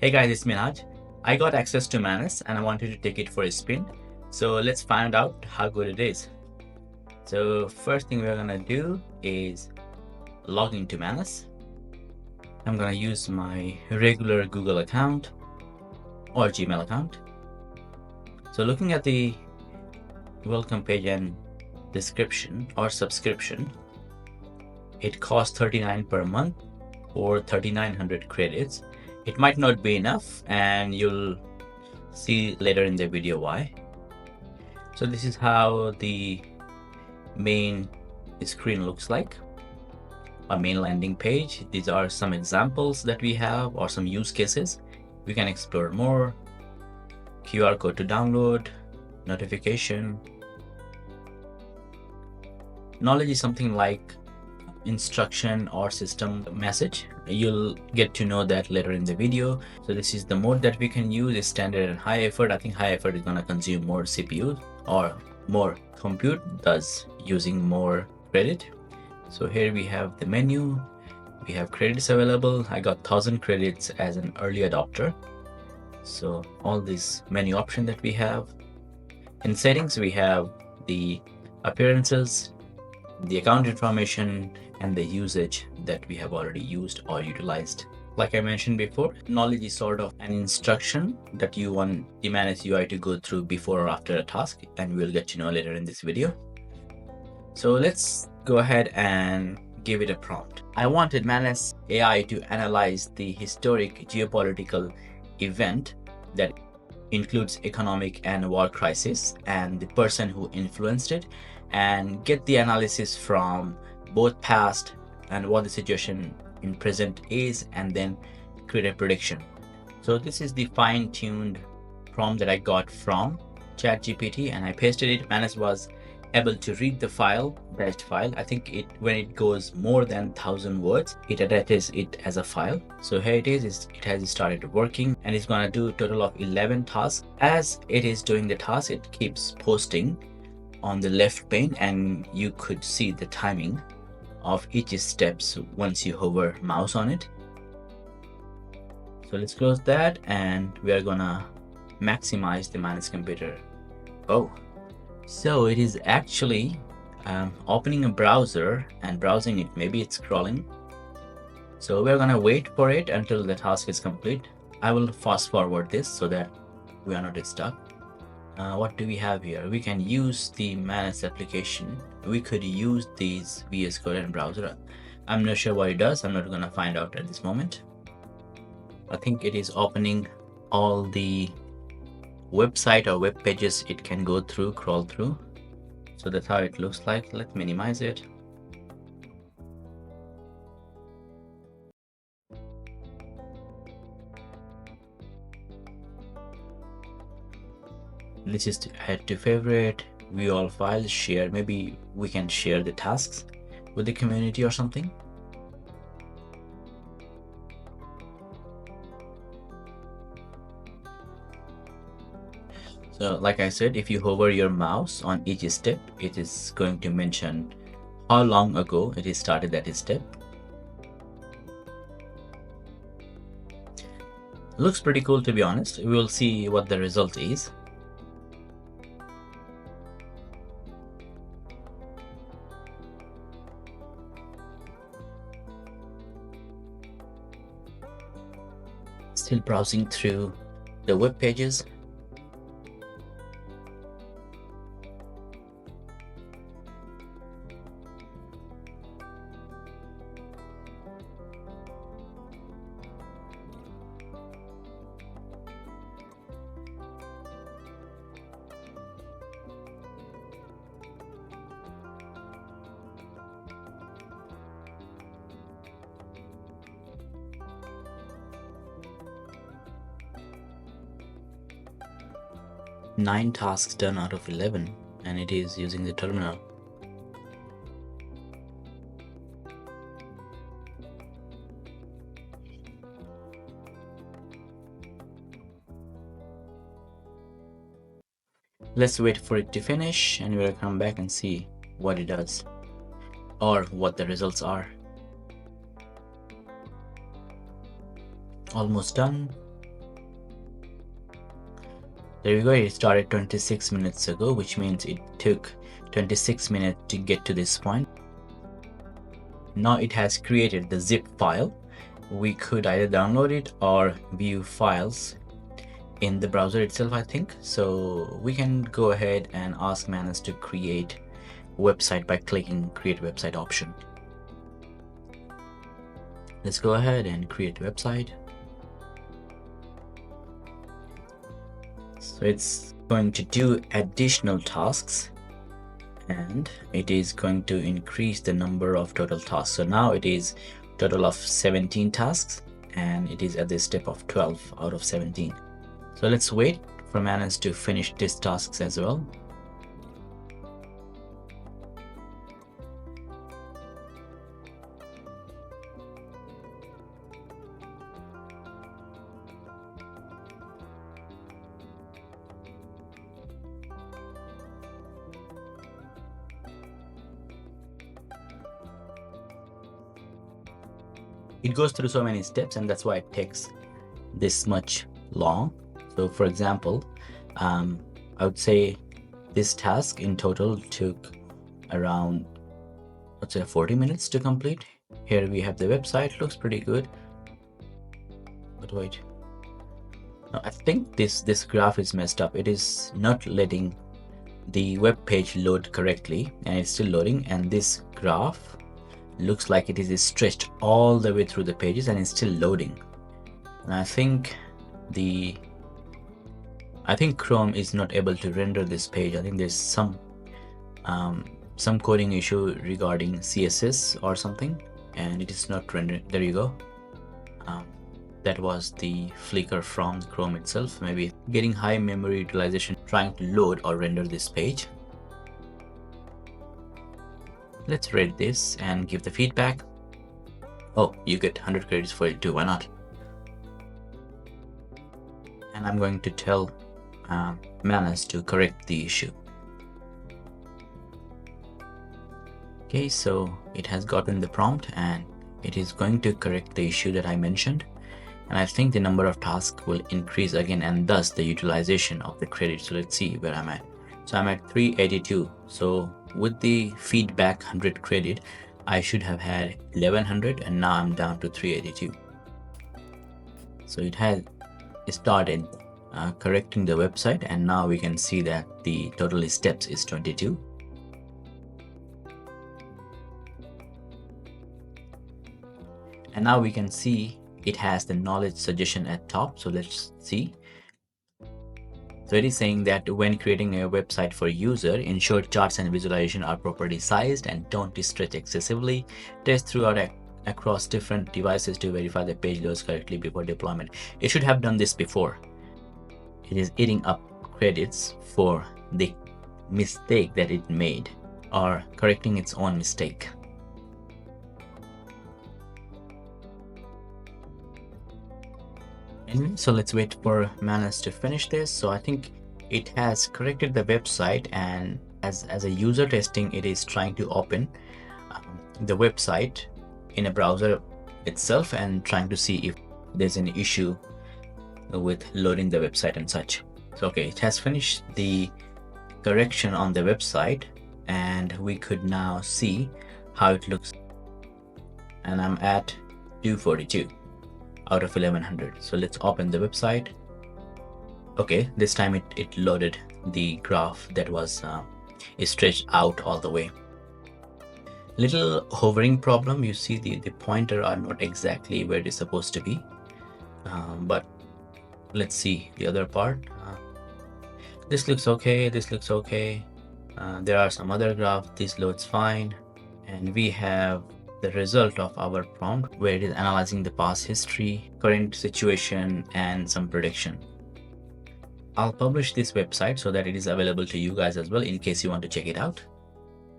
Hey guys, it's Minaj. I got access to Manus and I wanted to take it for a spin. So let's find out how good it is. So first thing we're gonna do is log into Manus. I'm gonna use my regular Google account or Gmail account. So looking at the welcome page and description or subscription, it costs $39 per month or 3,900 credits. It might not be enough and you'll see later in the video why. So this is how the main screen looks like, our main landing page. These are some examples that we have or some use cases. We can explore more. QR code to download, notification. Knowledge is something like instruction or system message. You'll get to know that later in the video. So this is the mode that we can use, is standard and high effort. I think high effort is going to consume more CPU or more compute, thus using more credit. So here we have the menu. We have credits available. I got 1,000 credits as an early adopter. So all these menu options that we have. In settings, we have the appearances, the account information, and the usage that we have already used or utilized. Like I mentioned before, knowledge is sort of an instruction that you want the Manus UI to go through before or after a task, and we'll get to know later in this video. So let's go ahead and give it a prompt. I wanted Manus AI to analyze the historic geopolitical event that includes economic and war crisis and the person who influenced it, and get the analysis from both past and what the situation in present is, and then create a prediction. So this is the fine-tuned prompt that I got from ChatGPT, and I pasted it. Manus was able to read the file, text file. I think when it goes more than 1,000 words, it attaches it as a file. So here it is, it has started working, and it's going to do a total of 11 tasks. As it is doing the task, it keeps posting on the left pane, and you could see the timing of each steps once you hover mouse on it. So let's close that, and we are gonna maximize the Manus computer. Oh, so it is actually opening a browser and browsing it. Maybe it's scrolling. So we're gonna wait for it until the task is complete. I will fast forward this so that we are not stuck. What do we have here? We can use the Manus application. We could use these VS Code and browser. I'm not sure what it does. I'm not gonna find out at this moment. I think it is opening all the website or web pages it can go through, crawl through. So that's how it looks like. Let's minimize it. This is to add to favorite, view all files, share. Maybe we can share the tasks with the community or something. So like I said, if you hover your mouse on each step, it is going to mention how long ago it is started that step. Looks pretty cool, to be honest. We will see what the result is. Still browsing through the web pages. Nine tasks done out of 11, and it is using the terminal. Let's wait for it to finish, and we'll come back and see what it does or what the results are. Almost done. There you go, it started 26 minutes ago, which means it took 26 minutes to get to this point. Now it has created the zip file. We could either download it or view files in the browser itself, I think. So we can go ahead and ask Manus to create a website by clicking create website option. Let's go ahead and create a website. So it's going to do additional tasks, and it is going to increase the number of total tasks. So now it is total of 17 tasks, and it is at the step of 12 out of 17. So let's wait for Manus to finish these tasks as well. It goes through so many steps, and that's why it takes this much long. So for example, I would say this task in total took around, let's say, 40 minutes to complete. Here we have the website, looks pretty good. But wait, no, I think this graph is messed up. It is not letting the web page load correctly, and it's still loading, and this graph looks like it is stretched all the way through the pages and it's still loading. And I think Chrome is not able to render this page. I think there's some coding issue regarding CSS or something, and it is not rendering. There you go. That was the flicker from Chrome itself, maybe getting high memory utilization trying to load or render this page. Let's rate this and give the feedback. Oh, you get 100 credits for it too, why not? And I'm going to tell Manus to correct the issue. Okay, so it has gotten the prompt and it is going to correct the issue that I mentioned. And I think the number of tasks will increase again, and thus the utilization of the credit. So let's see where I'm at. So I'm at 382. So with the feedback 100 credit, I should have had 1100, and now I'm down to 382. So it has started correcting the website, and now we can see that the total steps is 22. And now we can see it has the knowledge suggestion at top. So let's see. So it is saying that when creating a website for user, ensure charts and visualization are properly sized and don't stretch excessively. Test throughout across different devices to verify the page loads correctly before deployment. It should have done this before. It is eating up credits for the mistake that it made, or correcting its own mistake. So let's wait for Manus to finish this. So I think it has corrected the website, and as a user testing, it is trying to open the website in a browser itself and trying to see if there's an issue with loading the website and such. So okay, it has finished the correction on the website, and we could now see how it looks. And I'm at 242 out of 1100. So let's open the website. Okay, this time it loaded the graph that was stretched out all the way. Little hovering problem. You see the pointer are not exactly where it is supposed to be, but let's see the other part. This looks okay, this looks okay. There are some other graphs. This loads fine, and we have the result of our prompt where it is analyzing the past history, current situation, and some prediction. I'll publish this website so that it is available to you guys as well in case you want to check it out.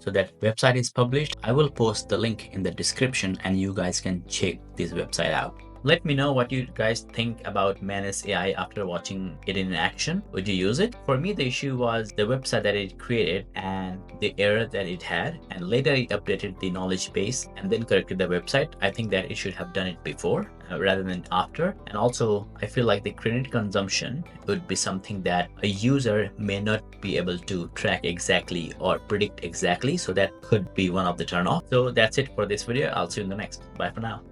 So that website is published. I will post the link in the description and you guys can check this website out. Let me know what you guys think about Manus AI after watching it in action. Would you use it? For me, the issue was the website that it created and the error that it had, and later it updated the knowledge base and then corrected the website. I think that it should have done it before rather than after. And also, I feel like the credit consumption would be something that a user may not be able to track exactly or predict exactly. So that could be one of the turn off. So that's it for this video. I'll see you in the next. Bye for now.